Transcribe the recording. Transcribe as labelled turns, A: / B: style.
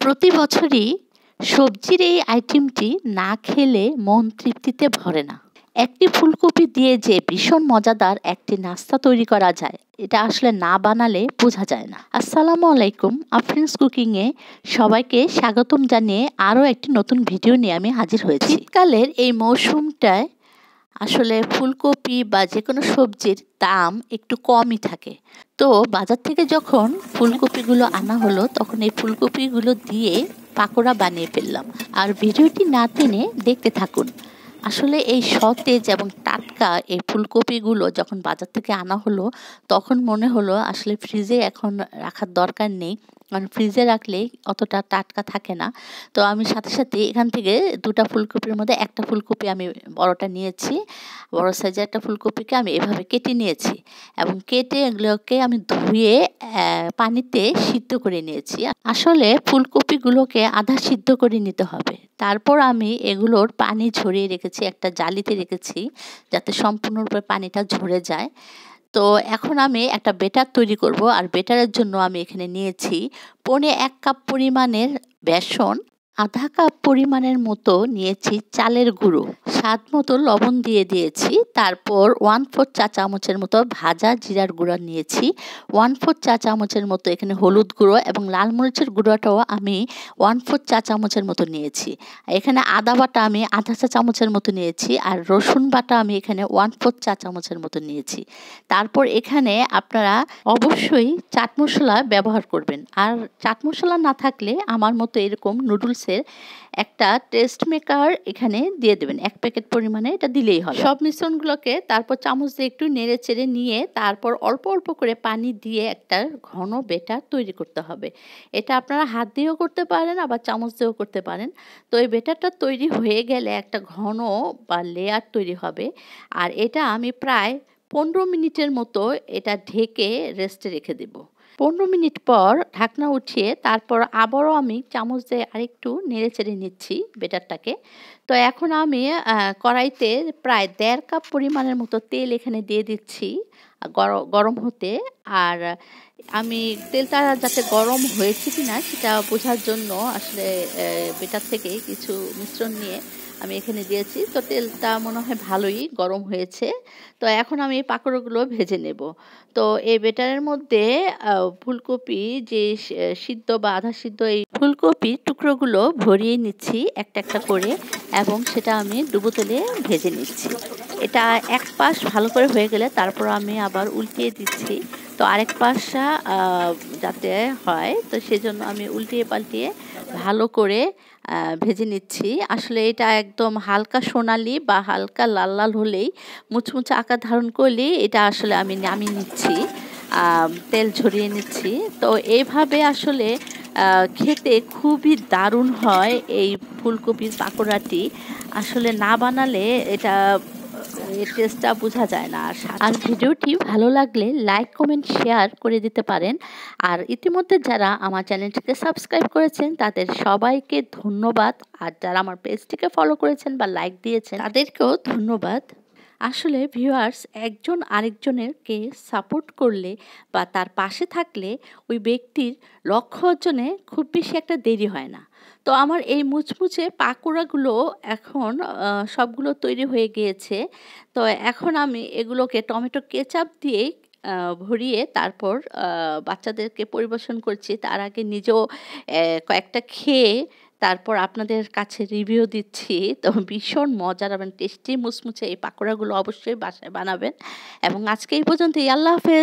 A: প্রতি বছরই সবজির এই আইটেমটি না খেলে মন তৃপ্তিতে ভরে না। একটি ফুলকপি দিয়ে যে ভীষণ মজাদার একটি নাস্তা তৈরি করা যায়, এটা আসলে না বানালে বোঝা যায় না। আসসালামু আলাইকুম, আফরিনস কুকিংয়ে সবাইকে স্বাগতম জানিয়ে আরও একটি নতুন ভিডিও নিয়ে আমি হাজির হয়েছি। শীতকালের এই মৌসুমটায় আসলে ফুলকপি বা যে কোনো সবজির দাম একটু কমই থাকে। তো বাজার থেকে যখন ফুলকপিগুলো আনা হলো, তখন এই ফুলকপিগুলো দিয়ে পাকোড়া বানিয়ে ফেললাম। আর ভিডিওটি না টেনে দেখতে থাকুন। আসলে এই সতেজ এবং টাটকা এই ফুলকপিগুলো যখন বাজার থেকে আনা হলো, তখন মনে হলো আসলে ফ্রিজে এখন রাখার দরকার নেই, কারণ ফ্রিজে রাখলে অতটা টাটকা থাকে না। তো আমি সাথে সাথে এখান থেকে দুটা ফুলকপির মধ্যে একটা ফুলকপি আমি বড়টা নিয়েছি, বড় সাইজের একটা ফুলকপিকে আমি এভাবে কেটে নিয়েছি এবং কেটে এগুলোকে আমি ধুয়ে পানিতে সিদ্ধ করে নিয়েছি। আসলে ফুলকপিগুলোকে আধা সিদ্ধ করে নিতে হবে। তারপর আমি এগুলোর পানি ঝরিয়ে রেখেছি, একটা জালিতে রেখেছি যাতে সম্পূর্ণরূপে পানিটা ঝরে যায়। তো এখন আমি একটা বেটার তৈরি করব। আর বেটারের জন্য আমি এখানে নিয়েছি 1.25 কাপ পরিমাণের বেসন, আধা কাপ পরিমাণের মতো নিয়েছি চালের গুঁড়ো, স্বাদ মতো লবণ দিয়ে দিয়েছি। তারপর 1/4 চা চামচের মতো ভাজা জিরার গুঁড়া নিয়েছি, 1/4 চা চামচের মতো এখানে হলুদ গুঁড়ো এবং লাল মরিচের গুঁড়োটাও আমি 1/4 চা চামচের মতো নিয়েছি। এখানে আদা বাটা আমি আধা চা চামচের মতো নিয়েছি, আর রসুন বাটা আমি এখানে 1/4 চা চামচের মতো নিয়েছি। তারপর এখানে আপনারা অবশ্যই চাট মশলা ব্যবহার করবেন। আর চাট মশলা না থাকলে আমার মতো এরকম নুডলসের একটা টেস্ট মেকার এখানে দিয়ে দেবেন, 1 প্যাকেট পরিমাণে, এটা দিলেই হবে। সব মিশ্রণগুলোকে তারপর চামচ দিয়ে একটু নেড়ে চেড়ে নিয়ে তারপর অল্প অল্প করে পানি দিয়ে একটা ঘন বেটার তৈরি করতে হবে। এটা আপনারা হাত দিয়েও করতে পারেন, আবার চামচ দিয়েও করতে পারেন। তো এই বেটারটা তৈরি হয়ে গেলে একটা ঘন বা লেয়ার তৈরি হবে। আর এটা আমি প্রায় 15 মিনিটের মতো এটা ঢেকে রেস্টে রেখে দেব। 15 মিনিট পর ঢাকনা উঠিয়ে তারপর আবারও আমি চামচ দিয়ে আরেকটু নেড়ে চেড়ে নিচ্ছি বেটারটাকে। তো এখন আমি কড়াইতে প্রায় 1.5 কাপ পরিমাণের মতো তেল এখানে দিয়ে দিচ্ছি গরম হতে। আর আমি তেলটা যাতে গরম হয়েছে কিনা সেটা বোঝার জন্য আসলে বেটার থেকে কিছু মিশ্রণ নিয়ে আমি এখানে দিয়েছি। তো তেলটা মনে হয় ভালোই গরম হয়েছে। তো এখন আমি এই পাকোড়াগুলো ভেজে নেব। তো এই বেটারের মধ্যে ফুলকপি যে সিদ্ধ বা আধা সিদ্ধ এই ফুলকপির টুকরোগুলো ভরিয়ে নিচ্ছি একটা একটা করে, এবং সেটা আমি ডুবো তেলে ভেজে নিচ্ছি। এটা এক পাশ ভালো করে হয়ে গেলে তারপর আমি আবার উল্টিয়ে দিচ্ছি। তো আরেক পাশটা যাতে হয়, তো সেজন্য আমি উল্টিয়ে পাল্টিয়ে ভালো করে ভেজে নিচ্ছি। আসলে এটা একদম হালকা সোনালি বা হালকা লাল লাল হলেই, মুচমুচে আকার ধারণ করলেই এটা আসলে আমি নামিয়ে নিচ্ছি, তেল ঝরিয়ে নিচ্ছি। তো এইভাবে আসলে খেতে খুবই দারুণ হয় এই ফুলকপির পাকোড়াটি। আসলে না বানালে এটা টেস্টটা বোঝা যায় না। আর ভিডিওটি ভালো লাগলে লাইক কমেন্ট শেয়ার করে দিতে পারেন। আর ইতিমধ্যে যারা আমার চ্যানেলটিকে সাবস্ক্রাইব করেছেন তাদের সবাইকে ধন্যবাদ। আর যারা আমার পেজটিকে ফলো করেছেন বা লাইক দিয়েছেন তাদেরকেও ধন্যবাদ। আসলে ভিউয়ার্স, একজন আরেকজনেরকে সাপোর্ট করলে বা তার পাশে থাকলে ওই ব্যক্তির লক্ষ্য অর্জনে খুব বেশি একটা দেরি হয় না। তো আমার এই মুচমুচে পাকোড়াগুলো এখন সবগুলো তৈরি হয়ে গিয়েছে। তো এখন আমি এগুলোকে টমেটো কেচাপ দিয়ে ভরিয়ে তারপর বাচ্চাদেরকে পরিবেশন করছি। তার আগে নিজেও কয়েকটা খেয়ে তারপর আপনাদের কাছে রিভিউ দিচ্ছি। তো ভীষণ মজার এবং টেস্টি মুচমুচে এই পাকোড়াগুলো অবশ্যই বাসায় বানাবেন। এবং আজকে এই পর্যন্তই। আল্লাহ হাফেজ।